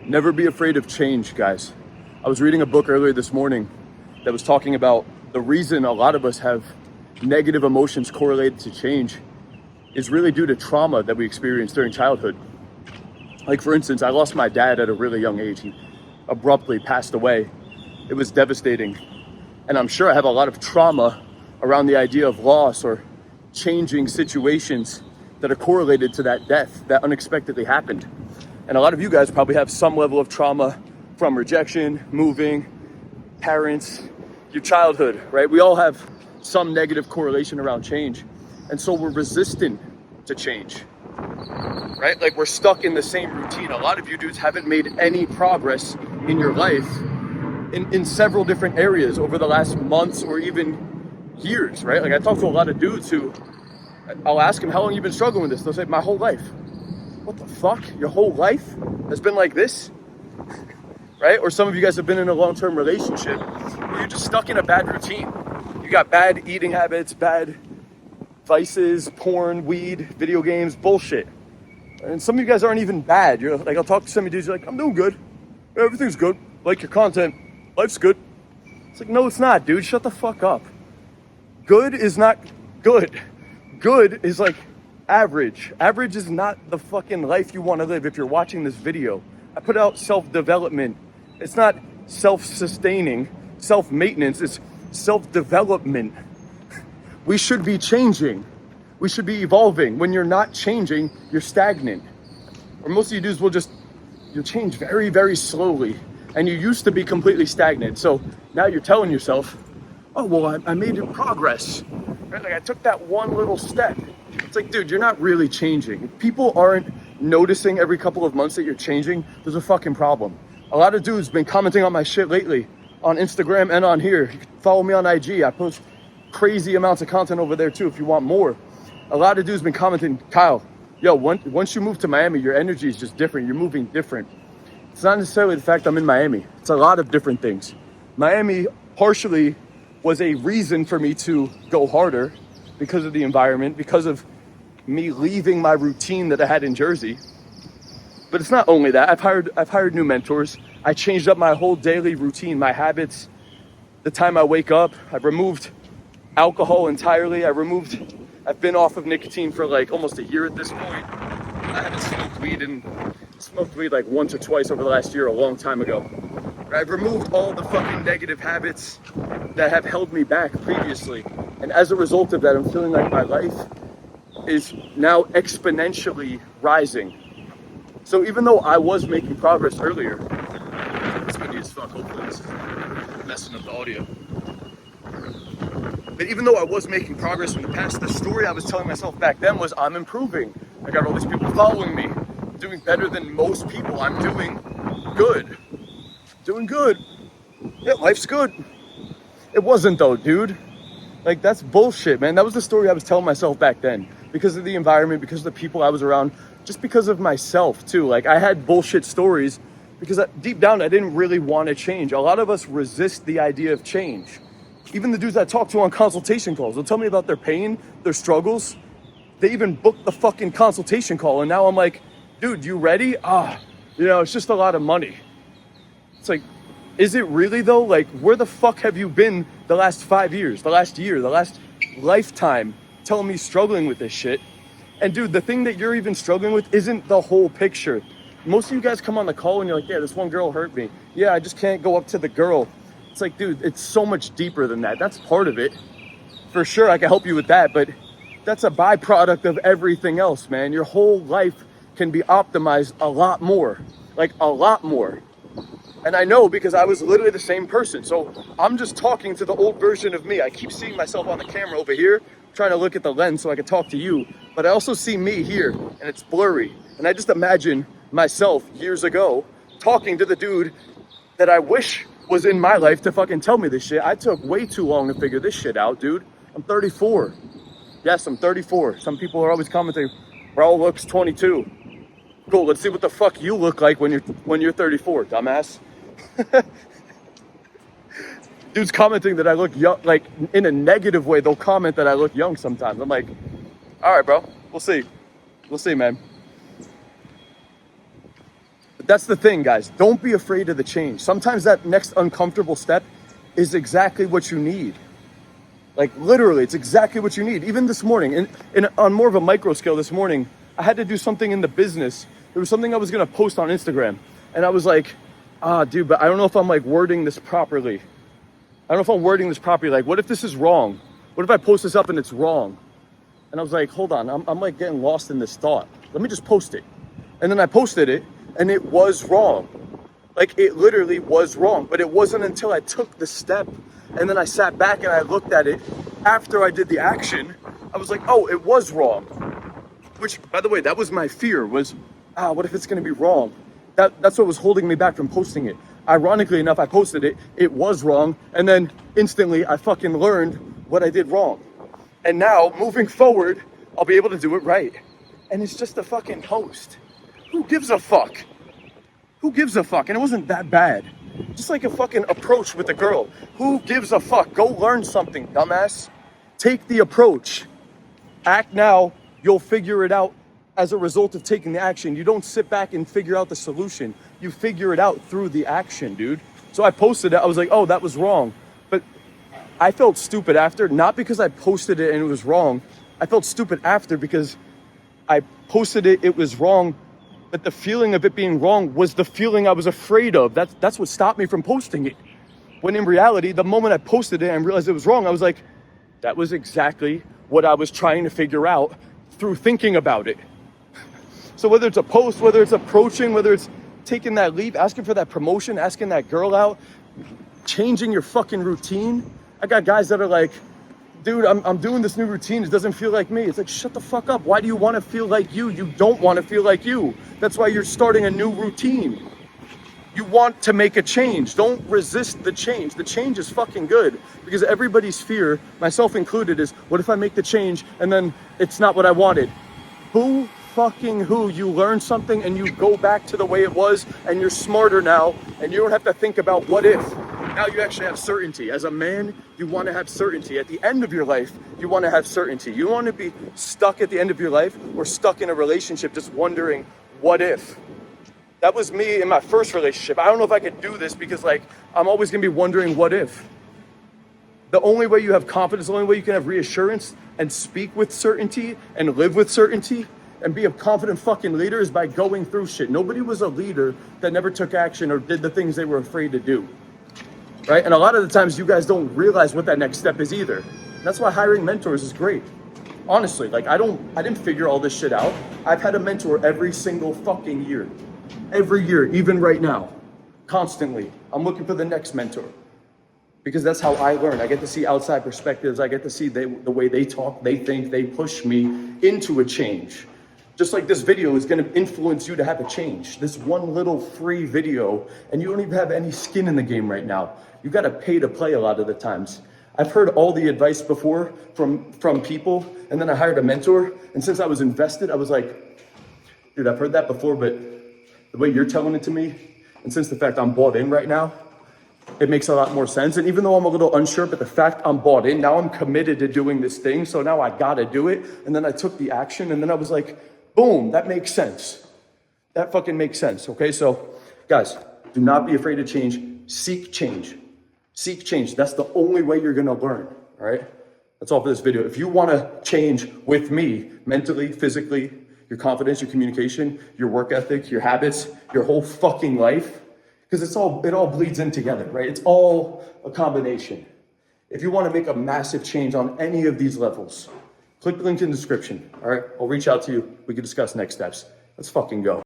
Never be afraid of change, guys. I was reading a book earlier this morning that was talking about the reason a lot of us have negative emotions correlated to change is really due to trauma that we experienced during childhood. Like, for instance, I lost my dad at a really young age. He abruptly passed away. It was devastating. And I'm sure I have a lot of trauma around the idea of loss or changing situations that are correlated to that death that unexpectedly happened. And a lot of you guys probably have some level of trauma from rejection, moving, parents, your childhood, right? We all have some negative correlation around change. And so we're resistant to change, right? Like, we're stuck in the same routine. A lot of you dudes haven't made any progress in your life in several different areas over the last months or even years, right? Like, I talk to a lot of dudes who, I'll ask them, how long you been struggling with this? They'll say, my whole life. What the fuck? Your whole life has been like this? Right? Or some of you guys have been in a long-term relationship where you're just stuck in a bad routine. You got bad eating habits, bad vices, porn, weed, video games, bullshit. And some of you guys aren't even bad. You're like, I'll talk to some of you dudes, you're like, I'm doing good. Everything's good. Like your content. Life's good. It's like, no, it's not, dude. Shut the fuck up. Good is not good. Good is like average. Average is not the fucking life you want to live if you're watching this video. I put out self-development. It's not self-sustaining, self-maintenance. It's self-development. We should be changing. We should be evolving. When you're not changing, you're stagnant. Or most of you dudes will you'll change very, very slowly. And you used to be completely stagnant. So now you're telling yourself, oh, well, I made progress. Right? Like, I took that one little step. It's like, dude, you're not really changing. If people aren't noticing every couple of months that you're changing, there's a fucking problem. A lot of dudes been commenting on my shit lately on Instagram and on here. You can follow me on IG. I post crazy amounts of content over there too if you want more. A lot of dudes been commenting, Kyle, yo, once you move to Miami, your energy is just different. You're moving different. It's not necessarily the fact I'm in Miami. It's a lot of different things. Miami partially was a reason for me to go harder because of the environment, because of me leaving my routine that I had in Jersey. But it's not only that. I've hired new mentors. I changed up my whole daily routine, my habits, the time I wake up. I've removed alcohol entirely. I've been off of nicotine for like almost a year at this point. I haven't smoked weed like once or twice over the last year, a long time ago. I've removed all the fucking negative habits that have held me back previously. And as a result of that, I'm feeling like my life is now exponentially rising. So even though I was making progress earlier, it's windy as fuck, hopefully this is messing up the audio. But even though I was making progress in the past, the story I was telling myself back then was, I'm improving. I got all these people following me. I'm doing better than most people. I'm doing good. Doing good. Yeah, life's good. It wasn't though, dude. Like, that's bullshit, man. That was the story I was telling myself back then. Because of the environment, because of the people I was around, just because of myself too. Like, I had bullshit stories because deep down I didn't really want to change. A lot of us resist the idea of change. Even the dudes I talk to on consultation calls, they'll tell me about their pain, their struggles. They even booked the fucking consultation call. And now I'm like, dude, you ready? It's just a lot of money. It's like, is it really though? Like, where the fuck have you been the last 5 years, the last year, the last lifetime telling me struggling with this shit? And dude, the thing that you're even struggling with isn't the whole picture. Most of you guys come on the call and you're like, yeah, this one girl hurt me. Yeah, I just can't go up to the girl. It's like, dude, it's so much deeper than that. That's part of it. For sure, I can help you with that, but that's a byproduct of everything else, man. Your whole life can be optimized a lot more. Like, a lot more. And I know because I was literally the same person. So I'm just talking to the old version of me. I keep seeing myself on the camera over here, trying to look at the lens so I can talk to you. But I also see me here, and it's blurry. And I just imagine myself years ago talking to the dude that I wish was in my life to fucking tell me this shit. I took way too long to figure this shit out, dude. I'm 34. Yes, I'm 34. Some people are always commenting, bro looks 22. Cool, let's see what the fuck you look like when you're 34, dumbass. Dudes commenting that I look young, like in a negative way. They'll comment that I look young sometimes. I'm like, all right, bro, we'll see, man. But that's the thing, guys. Don't be afraid of the change. Sometimes that next uncomfortable step is exactly what you need. Like literally, it's exactly what you need. Even this morning, on more of a micro scale this morning, I had to do something in the business. There was something I was gonna post on Instagram. And I was like, dude, but I don't know if I'm like wording this properly. I don't know if I'm wording this properly. Like, what if this is wrong? What if I post this up and it's wrong? And I was like, hold on, I'm like getting lost in this thought. Let me just post it. And then I posted it and it was wrong. Like it literally was wrong, but it wasn't until I took the step and then I sat back and I looked at it after I did the action. I was like, oh, it was wrong. Which, by the way, that was my fear was, what if it's gonna be wrong? That's what was holding me back from posting it. Ironically enough, I posted it, it was wrong, and then instantly I fucking learned what I did wrong. And now, moving forward, I'll be able to do it right. And it's just a fucking post. Who gives a fuck? Who gives a fuck? And it wasn't that bad. Just like a fucking approach with a girl. Who gives a fuck? Go learn something, dumbass. Take the approach. Act now, you'll figure it out as a result of taking the action. You don't sit back and figure out the solution. You figure it out through the action, dude. So I posted it, I was like, oh, that was wrong. But I felt stupid after, not because I posted it and it was wrong. I felt stupid after because I posted it, it was wrong, but the feeling of it being wrong was the feeling I was afraid of. That's what stopped me from posting it. When in reality, the moment I posted it and realized it was wrong, I was like, that was exactly what I was trying to figure out through thinking about it. So whether it's a post, whether it's approaching, whether it's taking that leap, asking for that promotion, asking that girl out, changing your fucking routine. I got guys that are like, dude, I'm doing this new routine. It doesn't feel like me. It's like, shut the fuck up. Why do you want to feel like you? You don't want to feel like you. That's why you're starting a new routine. You want to make a change. Don't resist the change. The change is fucking good because everybody's fear, myself included, is what if I make the change and then it's not what I wanted? Who fucking who? You learn something and you go back to the way it was and you're smarter now and you don't have to think about what if. Now you actually have certainty. As a man, you want to have certainty. At the end of your life, you want to have certainty. You want to be stuck at the end of your life or stuck in a relationship just wondering, what if? That was me in my first relationship. I don't know if I could do this because like, I'm always going to be wondering what if. The only way you have confidence, the only way you can have reassurance and speak with certainty and live with certainty and be a confident fucking leader is by going through shit. Nobody was a leader that never took action or did the things they were afraid to do. Right? And a lot of the times you guys don't realize what that next step is either. And that's why hiring mentors is great. Honestly, like I didn't figure all this shit out. I've had a mentor every single fucking year. Every year, even right now. Constantly. I'm looking for the next mentor. Because that's how I learn. I get to see outside perspectives. I get to see the way they talk, they think, they push me into a change. Just like this video is gonna influence you to have a change. This one little free video, and you don't even have any skin in the game right now. You gotta pay to play a lot of the times. I've heard all the advice before from people, and then I hired a mentor, and since I was invested, I was like, dude, I've heard that before, but the way you're telling it to me, and since the fact I'm bought in right now, it makes a lot more sense. And even though I'm a little unsure, but the fact I'm bought in, now I'm committed to doing this thing, so now I gotta do it. And then I took the action, and then I was like, boom, that makes sense. That fucking makes sense, okay? So, guys, do not be afraid to change. Seek change. Seek change. That's the only way you're gonna learn, all right? That's all for this video. If you wanna change with me, mentally, physically, your confidence, your communication, your work ethic, your habits, your whole fucking life, because it all bleeds in together, right? It's all a combination. If you wanna make a massive change on any of these levels, click the link in the description, all right? I'll reach out to you. We can discuss next steps. Let's fucking go.